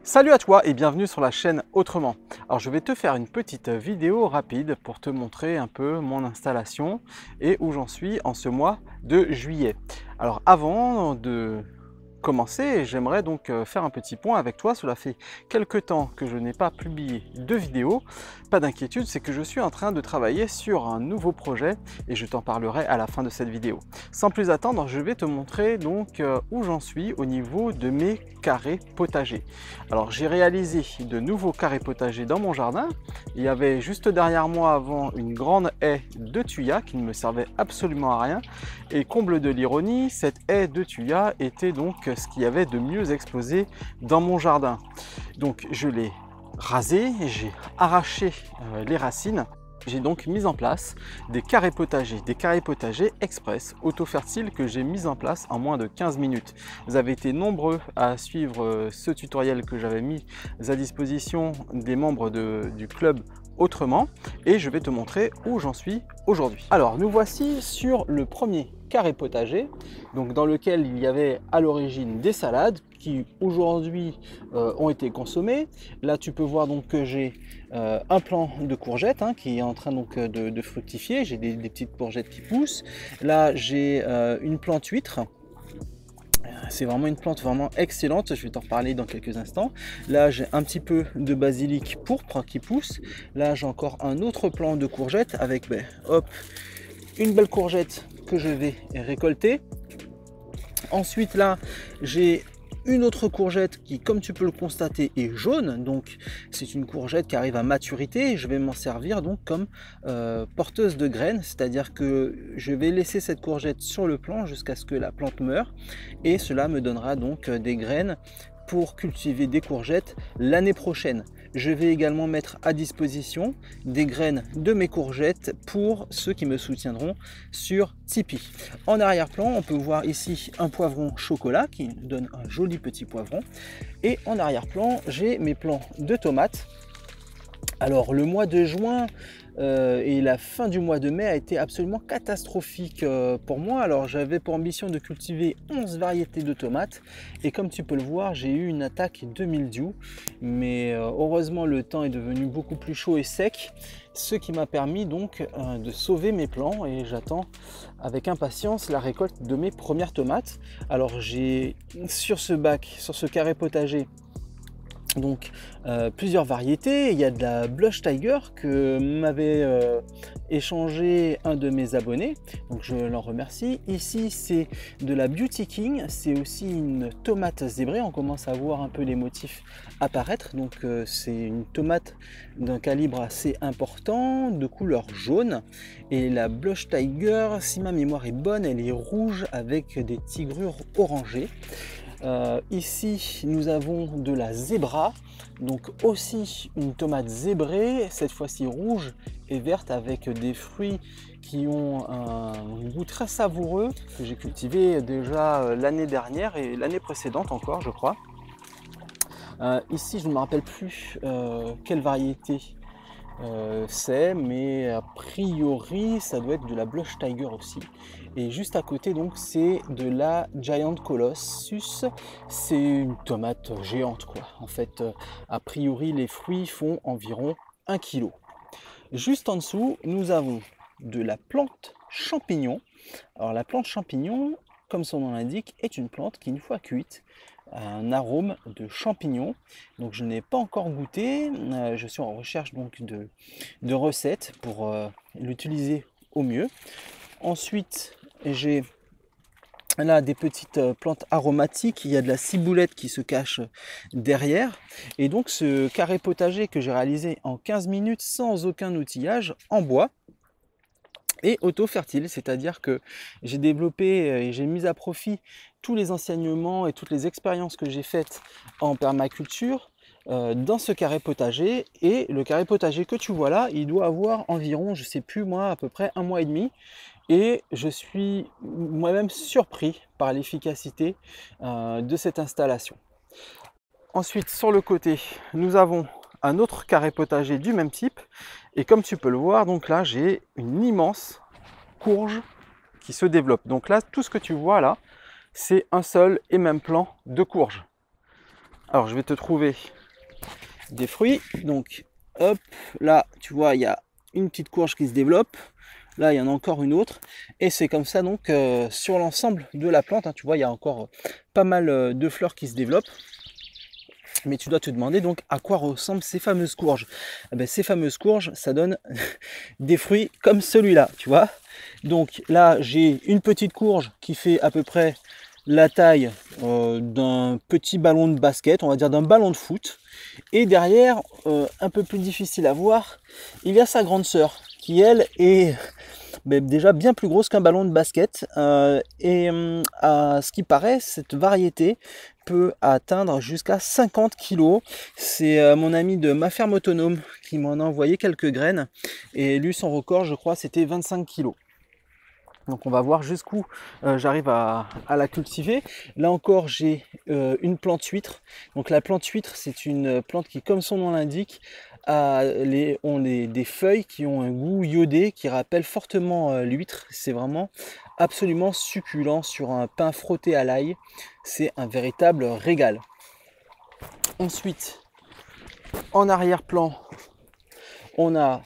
Salut à toi et bienvenue sur la chaîne Autrement. Alors je vais te faire une petite vidéo rapide pour te montrer un peu mon installation et où j'en suis en ce mois de juillet. Alors avant de commencer, j'aimerais donc faire un petit point avec toi. Cela fait quelques temps que je n'ai pas publié de vidéo. Pas d'inquiétude, c'est que je suis en train de travailler sur un nouveau projet et je t'en parlerai à la fin de cette vidéo. Sans plus attendre, je vais te montrer donc où j'en suis au niveau de mes carrés potagers. Alors j'ai réalisé de nouveaux carrés potagers dans mon jardin. Il y avait juste derrière moi avant une grande haie de thuya qui ne me servait absolument à rien. Et comble de l'ironie, cette haie de thuya était donc ce qu'il y avait de mieux exposé dans mon jardin. Donc je l'ai rasé, j'ai arraché les racines. J'ai donc mis en place des carrés potagers express auto-fertiles que j'ai mis en place en moins de 15 minutes. Vous avez été nombreux à suivre ce tutoriel que j'avais mis à disposition des membres du club Autrement et je vais te montrer où j'en suis aujourd'hui. Alors nous voici sur le premier carré potager, donc dans lequel il y avait à l'origine des salades qui aujourd'hui ont été consommées. Là tu peux voir donc que j'ai un plant de courgettes qui est en train donc de fructifier. J'ai des petites courgettes qui poussent. Là j'ai une plante huître. C'est vraiment une plante vraiment excellente, je vais t'en reparler dans quelques instants. Là j'ai un petit peu de basilic pourpre qui pousse. Là j'ai encore un autre plant de courgettes avec hop, une belle courgette que je vais récolter. Ensuite là j'ai une autre courgette qui, comme tu peux le constater, est jaune. Donc c'est une courgette qui arrive à maturité. Je vais m'en servir donc comme porteuse de graines, c'est-à-dire que je vais laisser cette courgette sur le plant jusqu'à ce que la plante meure et cela me donnera donc des graines pour cultiver des courgettes l'année prochaine. Je vais également mettre à disposition des graines de mes courgettes pour ceux qui me soutiendront sur Tipeee. En arrière-plan, on peut voir ici un poivron chocolat qui donne un joli petit poivron. Et en arrière-plan, j'ai mes plants de tomates. Alors le mois de juin et la fin du mois de mai a été absolument catastrophique pour moi. Alors j'avais pour ambition de cultiver 11 variétés de tomates et comme tu peux le voir, j'ai eu une attaque de mildiou. Mais heureusement le temps est devenu beaucoup plus chaud et sec, ce qui m'a permis donc de sauver mes plants et j'attends avec impatience la récolte de mes premières tomates. Alors j'ai sur ce carré potager, donc plusieurs variétés. Il y a de la Blush Tiger que m'avait échangé un de mes abonnés, donc je l'en remercie. Ici c'est de la Beauty King, c'est aussi une tomate zébrée. On commence à voir un peu les motifs apparaître. Donc c'est une tomate d'un calibre assez important, de couleur jaune. Et la Blush Tiger, si ma mémoire est bonne, elle est rouge avec des tigrures orangées. Ici nous avons de la zébra, donc aussi une tomate zébrée, cette fois-ci rouge et verte avec des fruits qui ont un goût très savoureux que j'ai cultivé déjà l'année dernière et l'année précédente encore je crois. Ici je ne me rappelle plus quelle variété c'est, mais a priori ça doit être de la Blush Tiger aussi. Et juste à côté donc c'est de la Giant Colossus, c'est une tomate géante quoi. En fait a priori les fruits font environ 1 kg. Juste en dessous nous avons de la plante champignon. Alors la plante champignon, comme son nom l'indique, est une plante qui une fois cuite a un arôme de champignon. Donc je n'ai pas encore goûté, je suis en recherche donc de recettes pour l'utiliser au mieux. Ensuite j'ai là des petites plantes aromatiques, il y a de la ciboulette qui se cache derrière. Et donc ce carré potager que j'ai réalisé en 15 minutes sans aucun outillage en bois et auto-fertile, c'est-à-dire que j'ai développé et j'ai mis à profit tous les enseignements et toutes les expériences que j'ai faites en permaculture dans ce carré potager. Et le carré potager que tu vois là, il doit avoir environ, je sais plus moi, à peu près 1 mois et demi. Et je suis moi-même surpris par l'efficacité de cette installation. Ensuite, sur le côté, nous avons un autre carré potager du même type. Et comme tu peux le voir, donc là, j'ai une immense courge qui se développe. Donc là, tout ce que tu vois là, c'est un seul et même plant de courge. Alors je vais te trouver des fruits. Donc hop, là tu vois il y a une petite courge qui se développe. Là il y en a encore une autre. Et c'est comme ça donc sur l'ensemble de la plante, hein, tu vois il y a encore pas mal de fleurs qui se développent. Mais tu dois te demander donc à quoi ressemblent ces fameuses courges. Eh bien, ces fameuses courges, ça donne des fruits comme celui-là, tu vois. Donc là, j'ai une petite courge qui fait à peu près la taille d'un petit ballon de basket, on va dire d'un ballon de foot. Et derrière, un peu plus difficile à voir, il y a sa grande sœur qui, elle, est déjà bien plus grosse qu'un ballon de basket. À ce qui paraît, cette variété peut atteindre jusqu'à 50 kg. C'est mon ami de Ma Ferme Autonome qui m'en a envoyé quelques graines. Et lui, son record, je crois, c'était 25 kg. Donc on va voir jusqu'où j'arrive à la cultiver. Là encore, j'ai une plante huître. Donc la plante huître, c'est une plante qui, comme son nom l'indique, ont des feuilles qui ont un goût iodé qui rappelle fortement l'huître. C'est vraiment absolument succulent sur un pain frotté à l'ail. C'est un véritable régal. Ensuite, en arrière-plan, on a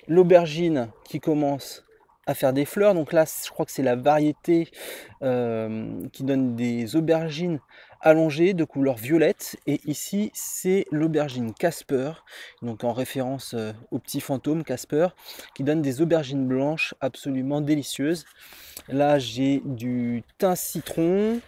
l'aubergine qui commence à faire des fleurs. Donc là, je crois que c'est la variété qui donne des aubergines allongées de couleur violette. Et ici, c'est l'aubergine Casper, donc en référence au petit fantôme Casper, qui donne des aubergines blanches absolument délicieuses. Là, j'ai du thym citron,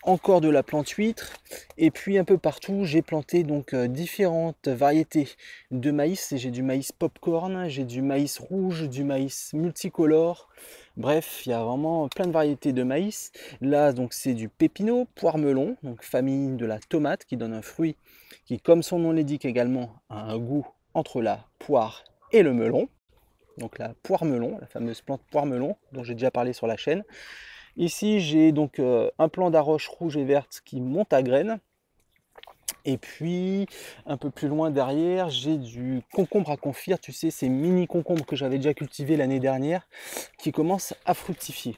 encore de la plante huître, et puis un peu partout j'ai planté donc différentes variétés de maïs. J'ai du maïs popcorn, j'ai du maïs rouge, du maïs multicolore, bref il y a vraiment plein de variétés de maïs. Là donc c'est du pépino, poire melon, donc famille de la tomate, qui donne un fruit qui, comme son nom l'indique également, a un goût entre la poire et le melon. Donc la poire melon, la fameuse plante poire melon dont j'ai déjà parlé sur la chaîne. Ici, j'ai donc un plant d'arroche rouge et verte qui monte à graines. Et puis, un peu plus loin derrière, j'ai du concombre à confire. Tu sais, ces mini concombres que j'avais déjà cultivés l'année dernière, qui commencent à fructifier.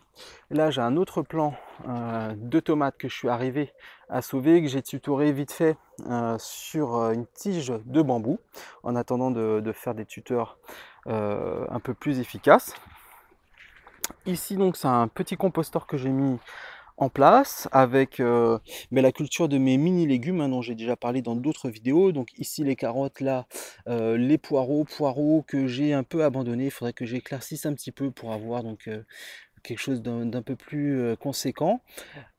Là, j'ai un autre plant de tomates que je suis arrivé à sauver, que j'ai tutoré vite fait sur une tige de bambou, en attendant de faire des tuteurs un peu plus efficaces. Ici donc c'est un petit composteur que j'ai mis en place avec la culture de mes mini légumes, hein, dont j'ai déjà parlé dans d'autres vidéos. Donc ici les carottes, là les poireaux que j'ai un peu abandonnés. Il faudrait que j'éclaircisse un petit peu pour avoir donc quelque chose d'un peu plus conséquent.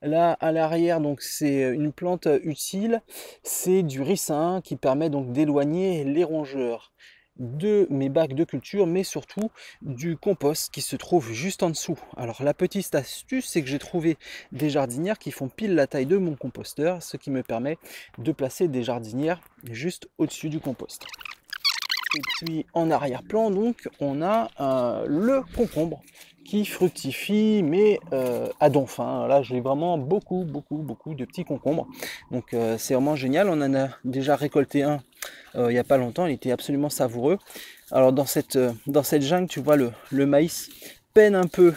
Là à l'arrière donc c'est une plante utile, c'est du ricin qui permet donc d'éloigner les rongeurs de mes bacs de culture, mais surtout du compost qui se trouve juste en dessous. Alors la petite astuce, c'est que j'ai trouvé des jardinières qui font pile la taille de mon composteur, ce qui me permet de placer des jardinières juste au-dessus du compost. Et puis en arrière-plan donc on a le concombre qui fructifie, mais à donf. Là j'ai vraiment beaucoup de petits concombres, donc c'est vraiment génial. On en a déjà récolté un il n'y a pas longtemps, il était absolument savoureux. Alors dans cette jungle, tu vois, le maïs peine un peu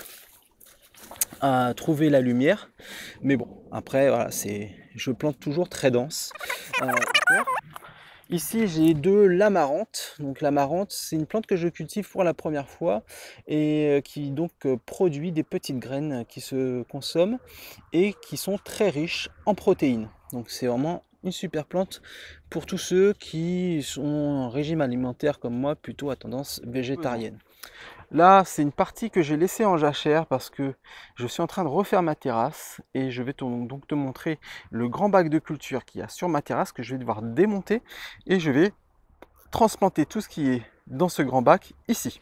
à trouver la lumière, mais bon, après voilà, je plante toujours très dense. Ici j'ai de l'amarante. Donc l'amarante, c'est une plante que je cultive pour la première fois et qui donc produit des petites graines qui se consomment et qui sont très riches en protéines. Donc c'est vraiment une super plante pour tous ceux qui sont en régime alimentaire comme moi, plutôt à tendance végétarienne. Là, c'est une partie que j'ai laissée en jachère parce que je suis en train de refaire ma terrasse et je vais donc te montrer le grand bac de culture qu'il y a sur ma terrasse que je vais devoir démonter et je vais transplanter tout ce qui est dans ce grand bac ici.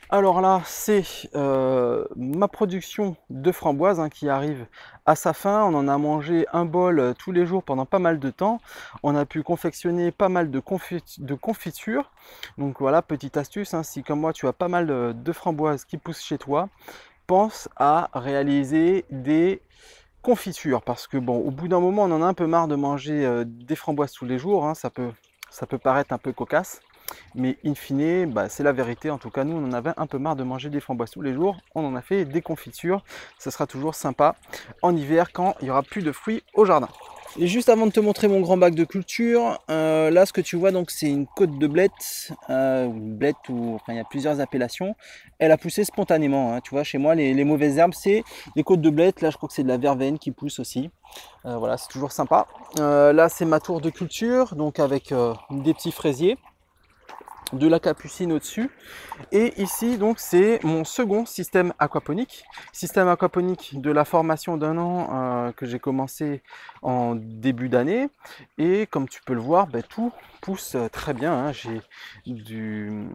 Alors là, c'est ma production de framboises qui arrive à sa fin. On en a mangé un bol tous les jours pendant pas mal de temps. On a pu confectionner pas mal de confitures. Donc voilà, petite astuce, si comme moi tu as pas mal de framboises qui poussent chez toi, pense à réaliser des confitures. Parce que bon, au bout d'un moment, on en a un peu marre de manger des framboises tous les jours. Ça peut paraître un peu cocasse. Mais in fine, bah, c'est la vérité. En tout cas, nous, on en avait un peu marre de manger des framboises tous les jours. On en a fait des confitures. Ça sera toujours sympa en hiver quand il n'y aura plus de fruits au jardin. Et juste avant de te montrer mon grand bac de culture, là ce que tu vois donc c'est une côte de blette, blette ou enfin il y a plusieurs appellations. Elle a poussé spontanément, hein. Tu vois chez moi les mauvaises herbes c'est les côtes de blette, là je crois que c'est de la verveine qui pousse aussi. Voilà c'est toujours sympa. Là c'est ma tour de culture donc avec des petits fraisiers, de la capucine au-dessus. Et ici, donc, c'est mon second système aquaponique. Système aquaponique de la formation d'un an que j'ai commencé en début d'année. Et comme tu peux le voir, ben, tout pousse très bien, hein. J'ai du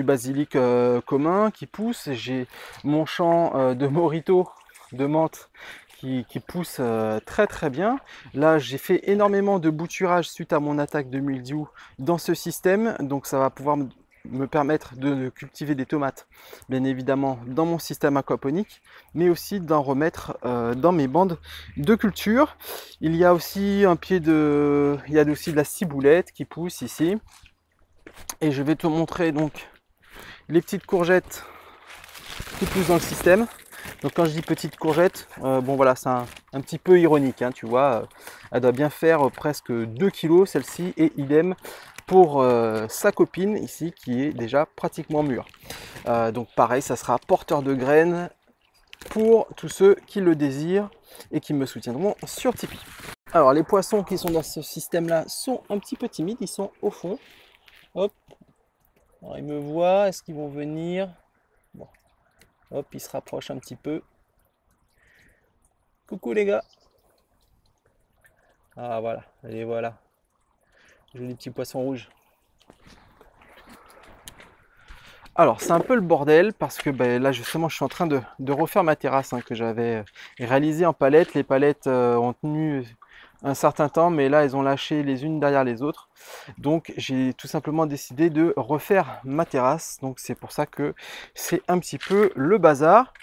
basilic commun qui pousse. J'ai mon champ de morito, de menthe, qui pousse très très bien. Là, j'ai fait énormément de bouturage suite à mon attaque de mildiou dans ce système. Donc, ça va pouvoir me permettre de cultiver des tomates, bien évidemment, dans mon système aquaponique, mais aussi d'en remettre dans mes bandes de culture. Il y a aussi il y a aussi de la ciboulette qui pousse ici. Et je vais te montrer donc les petites courgettes qui poussent dans le système. Donc quand je dis petite courgette, bon voilà, c'est un petit peu ironique, hein, tu vois, elle doit bien faire presque 2 kg celle-ci, et idem pour sa copine ici qui est déjà pratiquement mûre. Donc pareil, ça sera porteur de graines pour tous ceux qui le désirent et qui me soutiendront sur Tipeee. Alors les poissons qui sont dans ce système là sont un petit peu timides, ils sont au fond. Hop, alors ils me voient, est-ce qu'ils vont venir? Bon. Hop, ils se rapprochent un petit peu. Coucou les gars. Ah voilà, et voilà. Joli petit poisson rouge. Alors c'est un peu le bordel parce que ben, là justement je suis en train de refaire ma terrasse hein, que j'avais réalisée en palettes. Les palettes ont tenu un certain temps, mais là elles ont lâché les unes derrière les autres. Donc j'ai tout simplement décidé de refaire ma terrasse. Donc c'est pour ça que c'est un petit peu le bazar.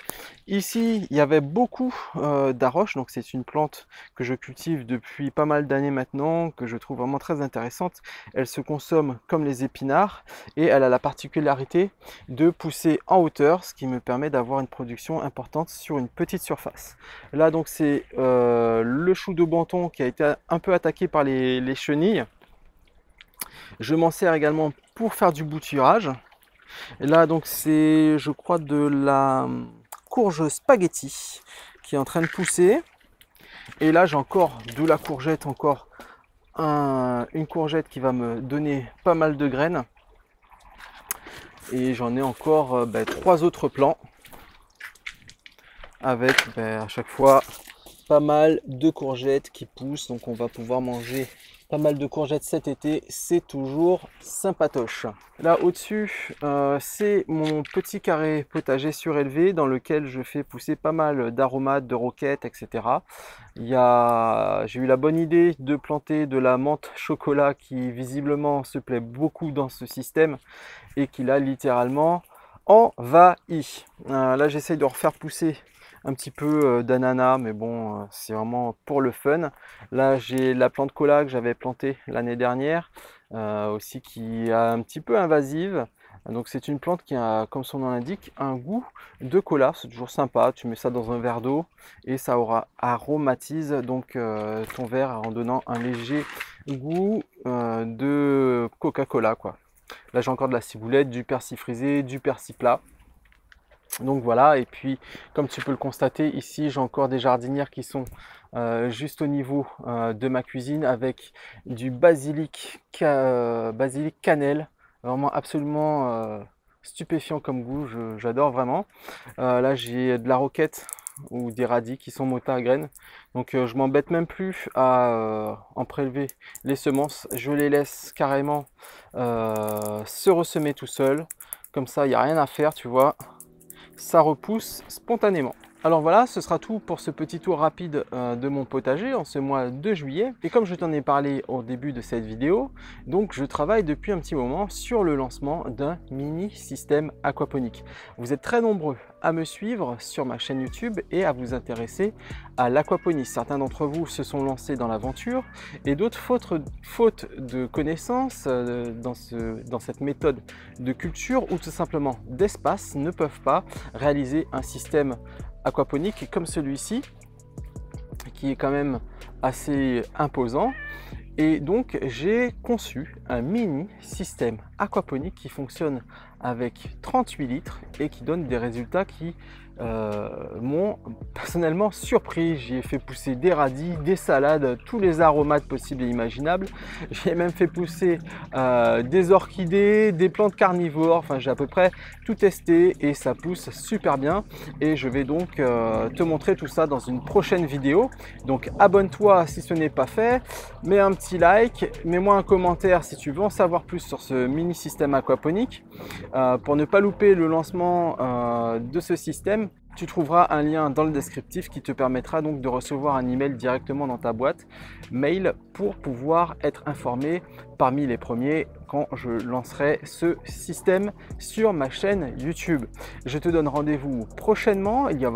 Ici, il y avait beaucoup d'arroche, donc c'est une plante que je cultive depuis pas mal d'années maintenant, que je trouve vraiment très intéressante. Elle se consomme comme les épinards et elle a la particularité de pousser en hauteur, ce qui me permet d'avoir une production importante sur une petite surface. Là, donc c'est le chou de Banton qui a été un peu attaqué par les chenilles. Je m'en sers également pour faire du bouturage. Et là, donc c'est, je crois, de la courge spaghetti qui est en train de pousser. Et là j'ai encore de la courgette, encore une courgette qui va me donner pas mal de graines. Et j'en ai encore 3 autres plants avec à chaque fois pas mal de courgettes qui poussent. Donc on va pouvoir manger pas mal de courgettes cet été, c'est toujours sympatoche. Là au-dessus, c'est mon petit carré potager surélevé dans lequel je fais pousser pas mal d'aromates, de roquettes, etc. J'ai eu la bonne idée de planter de la menthe chocolat qui visiblement se plaît beaucoup dans ce système et qui l'a littéralement envahi. Là j'essaye de refaire pousser un petit peu d'ananas, mais bon, c'est vraiment pour le fun. Là, j'ai la plante cola que j'avais plantée l'année dernière, aussi qui est un petit peu invasive. Donc c'est une plante qui a, comme son nom l'indique, un goût de cola. C'est toujours sympa, tu mets ça dans un verre d'eau et ça aromatise donc ton verre en donnant un léger goût de Coca-Cola, quoi. Là j'ai encore de la ciboulette, du persil frisé, du persil plat. Donc voilà, et puis comme tu peux le constater ici j'ai encore des jardinières qui sont juste au niveau de ma cuisine avec du basilic cannelle, vraiment absolument stupéfiant comme goût, j'adore vraiment. Là j'ai de la roquette ou des radis qui sont montés à graines, donc je m'embête même plus à en prélever les semences, je les laisse carrément se ressemer tout seul, comme ça il n'y a rien à faire, tu vois. Ça repousse spontanément. Alors voilà, ce sera tout pour ce petit tour rapide de mon potager en ce mois de juillet. Et comme je t'en ai parlé au début de cette vidéo, donc je travaille depuis un petit moment sur le lancement d'un mini système aquaponique. Vous êtes très nombreux à me suivre sur ma chaîne YouTube et à vous intéresser à l'aquaponie. Certains d'entre vous se sont lancés dans l'aventure et d'autres, faute de connaissances dans cette méthode de culture ou tout simplement d'espace, ne peuvent pas réaliser un système aquaponique comme celui-ci, qui est quand même assez imposant. Et donc j'ai conçu un mini système aquaponique qui fonctionne avec 38 litres et qui donne des résultats qui m'ont personnellement surpris. J'y ai fait pousser des radis, des salades, tous les aromates possibles et imaginables. J'ai même fait pousser des orchidées, des plantes carnivores. Enfin, j'ai à peu près tout testé et ça pousse super bien. Et je vais donc te montrer tout ça dans une prochaine vidéo. Donc abonne-toi si ce n'est pas fait, mets un petit like, mets-moi un commentaire si tu veux en savoir plus sur ce mini système aquaponique. Pour ne pas louper le lancement de ce système, tu trouveras un lien dans le descriptif qui te permettra donc de recevoir un email directement dans ta boîte mail pour pouvoir être informé parmi les premiers quand je lancerai ce système sur ma chaîne YouTube. Je te donne rendez-vous prochainement. Il y a